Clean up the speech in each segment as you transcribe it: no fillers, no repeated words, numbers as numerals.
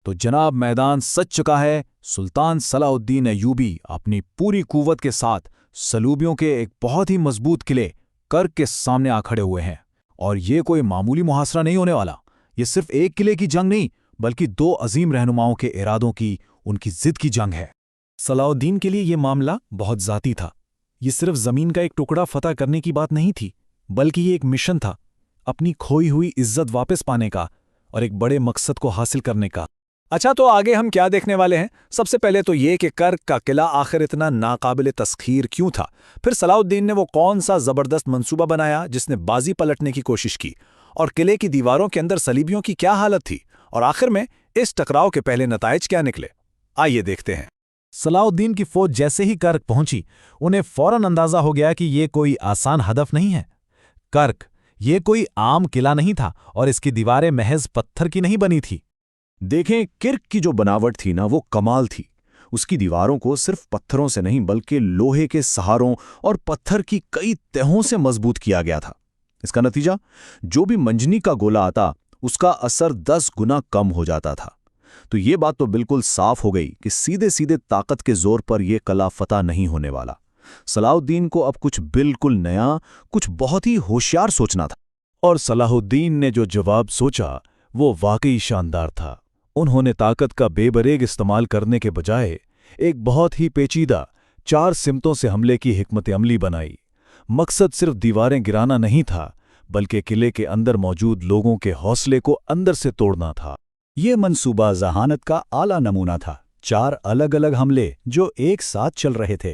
تو جناب میدان سج چکا ہے۔ سلطان صلاح الدین ایوبی اپنی پوری قوت کے ساتھ صلیبیوں کے ایک بہت ہی مضبوط قلعے کرک کے سامنے آ کھڑے ہوئے ہیں، اور یہ کوئی معمولی محاصرہ نہیں ہونے والا۔ یہ صرف ایک قلعے کی جنگ نہیں، بلکہ دو عظیم رہنماؤں کے ارادوں کی، ان کی ضد کی جنگ ہے۔ صلاح الدین کے لیے یہ معاملہ بہت ذاتی تھا۔ یہ صرف زمین کا ایک ٹکڑا فتح کرنے کی بات نہیں تھی، بلکہ یہ ایک مشن تھا، اپنی کھوئی ہوئی عزت واپس پانے کا اور ایک بڑے مقصد کو حاصل کرنے کا۔ اچھا، تو آگے ہم کیا دیکھنے والے ہیں؟ سب سے پہلے تو یہ کہ کرک کا قلعہ آخر اتنا ناقابل تسخیر کیوں تھا؟ پھر صلاح الدین نے وہ کون سا زبردست منصوبہ بنایا جس نے بازی پلٹنے کی کوشش کی، اور قلعے کی دیواروں کے اندر صلیبیوں کی کیا حالت تھی، اور آخر میں اس ٹکراؤ کے پہلے نتائج کیا نکلے؟ آئیے دیکھتے ہیں۔ صلاح الدین کی فوج جیسے ہی کرک پہنچی، انہیں فوراً اندازہ ہو گیا کہ یہ کوئی آسان ہدف نہیں ہے۔ کرک یہ کوئی عام قلعہ نہیں تھا، اور اس کی دیواریں محض پتھر کی نہیں بنی تھی۔ دیکھیں، کرک کی جو بناوٹ تھی نا، وہ کمال تھی۔ اس کی دیواروں کو صرف پتھروں سے نہیں بلکہ لوہے کے سہاروں اور پتھر کی کئی تہوں سے مضبوط کیا گیا تھا۔ اس کا نتیجہ، جو بھی منجنی کا گولہ آتا، اس کا اثر 10 گنا کم ہو جاتا تھا۔ تو یہ بات تو بالکل صاف ہو گئی کہ سیدھے سیدھے طاقت کے زور پر یہ قلعہ فتح نہیں ہونے والا۔ صلاح الدین کو اب کچھ بالکل نیا، کچھ بہت ہی ہوشیار سوچنا تھا۔ اور صلاح الدین نے جو جواب سوچا وہ واقعی شاندار تھا۔ انہوں نے طاقت کا بے بریگ استعمال کرنے کے بجائے ایک بہت ہی پیچیدہ 4 سمتوں سے حملے کی حکمت عملی بنائی۔ مقصد صرف دیواریں گرانا نہیں تھا، بلکہ قلعے کے اندر موجود لوگوں کے حوصلے کو اندر سے توڑنا تھا۔ یہ منصوبہ ذہانت کا اعلیٰ نمونہ تھا۔ 4 الگ الگ حملے جو ایک ساتھ چل رہے تھے۔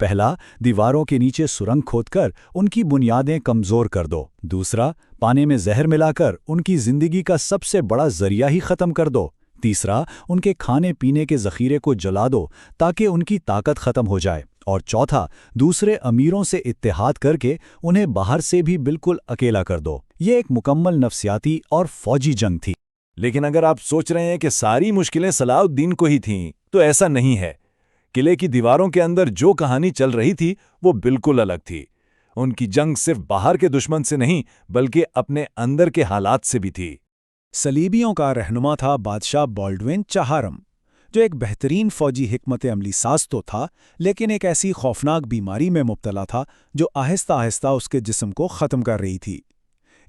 پہلا، دیواروں کے نیچے سرنگ کھود کر ان کی بنیادیں کمزور کر دو۔ دوسرا، پانی میں زہر ملا کر ان کی زندگی کا سب سے بڑا ذریعہ ہی ختم کر دو۔ تیسرا، ان کے کھانے پینے کے ذخیرے کو جلا دو تاکہ ان کی طاقت ختم ہو جائے۔ اور چوتھا، دوسرے امیروں سے اتحاد کر کے انہیں باہر سے بھی بالکل اکیلا کر دو۔ یہ ایک مکمل نفسیاتی اور فوجی جنگ تھی۔ لیکن اگر آپ سوچ رہے ہیں کہ ساری مشکلیں صلاح الدین کو ہی تھیں، تو ایسا نہیں ہے۔ قلعے کی دیواروں کے اندر جو کہانی چل رہی تھی وہ بالکل الگ تھی۔ ان کی جنگ صرف باہر کے دشمن سے نہیں بلکہ اپنے اندر کے حالات سے بھی تھی۔ صلیبیوں کا رہنما تھا بادشاہ بالڈوین چہارم، جو ایک بہترین فوجی حکمت عملی ساز تو تھا، لیکن ایک ایسی خوفناک بیماری میں مبتلا تھا جو آہستہ آہستہ اس کے جسم کو ختم کر رہی تھی۔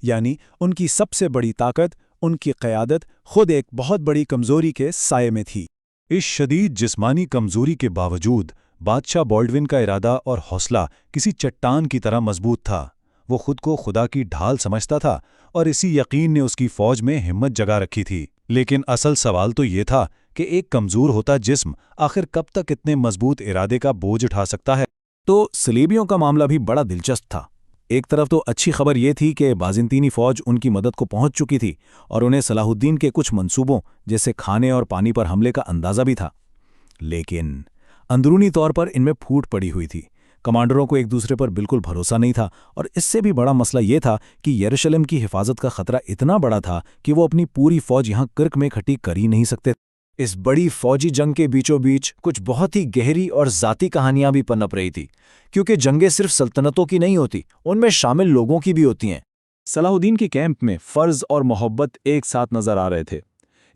یعنی ان کی سب سے بڑی طاقت، ان کی قیادت، خود ایک بہت بڑی کمزوری کے سائے میں تھی۔ اس شدید جسمانی کمزوری کے باوجود بادشاہ بالڈوین کا ارادہ اور حوصلہ کسی چٹان کی طرح مضبوط تھا۔ وہ خود کو خدا کی ڈھال سمجھتا تھا، اور اسی یقین نے اس کی فوج میں ہمت جگا رکھی تھی۔ لیکن اصل سوال تو یہ تھا کہ ایک کمزور ہوتا جسم آخر کب تک اتنے مضبوط ارادے کا بوجھ اٹھا سکتا ہے؟ تو صلیبیوں کا معاملہ بھی بڑا دلچسپ تھا۔ ایک طرف تو اچھی خبر یہ تھی کہ بازنطینی فوج ان کی مدد کو پہنچ چکی تھی، اور انہیں صلاح الدین کے کچھ منصوبوں جیسے کھانے اور پانی پر حملے کا اندازہ بھی تھا۔ لیکن اندرونی طور پر ان میں پھوٹ پڑی ہوئی تھی۔ کمانڈروں کو ایک دوسرے پر بالکل بھروسہ نہیں تھا، اور اس سے بھی بڑا مسئلہ یہ تھا کہ یروشلم کی حفاظت کا خطرہ اتنا بڑا تھا کہ وہ اپنی پوری فوج یہاں کرک میں اکٹھی کر ہی نہیں سکتے۔ اس بڑی فوجی جنگ کے بیچوں بیچ کچھ بہت ہی گہری اور ذاتی کہانیاں بھی پنپ رہی تھی، کیونکہ جنگیں صرف سلطنتوں کی نہیں ہوتی، ان میں شامل لوگوں کی بھی ہوتی ہیں۔ صلاح الدین کے کیمپ میں فرض اور محبت ایک ساتھ نظر آ رہے تھے۔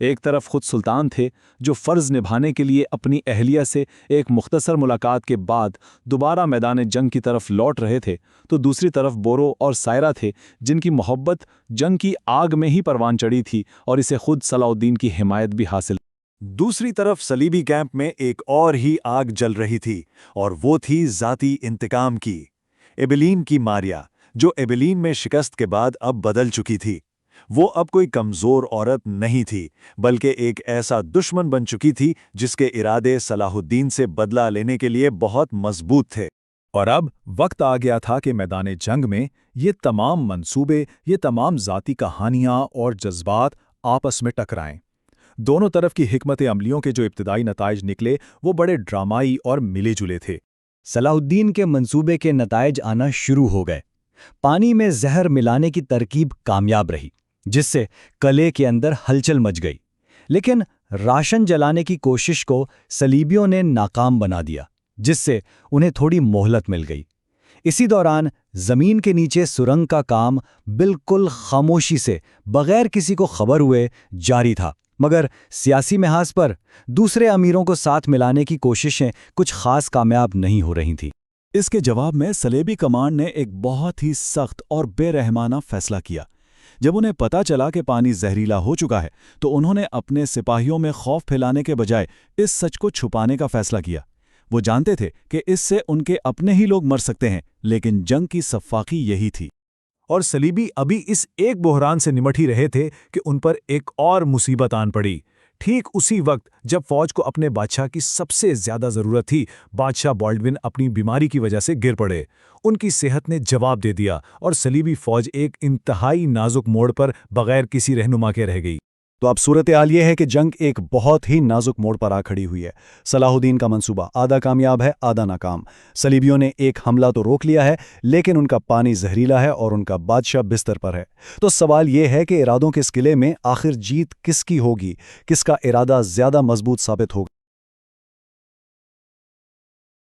ایک طرف خود سلطان تھے جو فرض نبھانے کے لیے اپنی اہلیہ سے ایک مختصر ملاقات کے بعد دوبارہ میدان جنگ کی طرف لوٹ رہے تھے، تو دوسری طرف بورو اور سائرہ تھے جن کی محبت جنگ کی آگ میں ہی پروان چڑھی تھی، اور اسے خود صلاح الدین کی حمایت بھی حاصل۔ دوسری طرف صلیبی کیمپ میں ایک اور ہی آگ جل رہی تھی، اور وہ تھی ذاتی انتقام کی۔ ایبلین کی ماریا، جو ایبلین میں شکست کے بعد اب بدل چکی تھی۔ وہ اب کوئی کمزور عورت نہیں تھی، بلکہ ایک ایسا دشمن بن چکی تھی جس کے ارادے صلاح الدین سے بدلہ لینے کے لیے بہت مضبوط تھے۔ اور اب وقت آ گیا تھا کہ میدان جنگ میں یہ تمام منصوبے، یہ تمام ذاتی کہانیاں اور جذبات آپس میں ٹکرائیں۔ دونوں طرف کی حکمت عملیوں کے جو ابتدائی نتائج نکلے وہ بڑے ڈرامائی اور ملے جلے تھے۔ صلاح الدین کے منصوبے کے نتائج آنا شروع ہو گئے۔ پانی میں زہر ملانے کی ترکیب کامیاب رہی، جس سے قلعے کے اندر ہلچل مچ گئی، لیکن راشن جلانے کی کوشش کو صلیبیوں نے ناکام بنا دیا، جس سے انہیں تھوڑی مہلت مل گئی۔ اسی دوران زمین کے نیچے سرنگ کا کام بالکل خاموشی سے، بغیر کسی کو خبر ہوئے، جاری تھا، مگر سیاسی محاذ پر دوسرے امیروں کو ساتھ ملانے کی کوششیں کچھ خاص کامیاب نہیں ہو رہی تھیں۔ اس کے جواب میں صلیبی کمانڈ نے ایک بہت ہی سخت اور بے رحمانہ فیصلہ کیا۔ جب انہیں پتہ چلا کہ پانی زہریلا ہو چکا ہے تو انہوں نے اپنے سپاہیوں میں خوف پھیلانے کے بجائے اس سچ کو چھپانے کا فیصلہ کیا۔ وہ جانتے تھے کہ اس سے ان کے اپنے ہی لوگ مر سکتے ہیں، لیکن جنگ کی سفاقی یہی تھی۔ اور صلیبی ابھی اس ایک بحران سے نمٹ ہی رہے تھے کہ ان پر ایک اور مصیبت آن پڑی۔ ٹھیک اسی وقت جب فوج کو اپنے بادشاہ کی سب سے زیادہ ضرورت تھی، بادشاہ بالڈون اپنی بیماری کی وجہ سے گر پڑے۔ ان کی صحت نے جواب دے دیا اور صلیبی فوج ایک انتہائی نازک موڑ پر بغیر کسی رہنما کے رہ گئی۔ تو اب صورتحال یہ ہے کہ جنگ ایک بہت ہی نازک موڑ پر آ کھڑی ہوئی ہے۔ صلاح الدین کا منصوبہ آدھا کامیاب ہے، آدھا ناکام۔ صلیبیوں نے ایک حملہ تو روک لیا ہے، لیکن ان کا پانی زہریلا ہے اور ان کا بادشاہ بستر پر ہے۔ تو سوال یہ ہے کہ ارادوں کے اس قلعے میں آخر جیت کس کی ہوگی؟ کس کا ارادہ زیادہ مضبوط ثابت ہوگا؟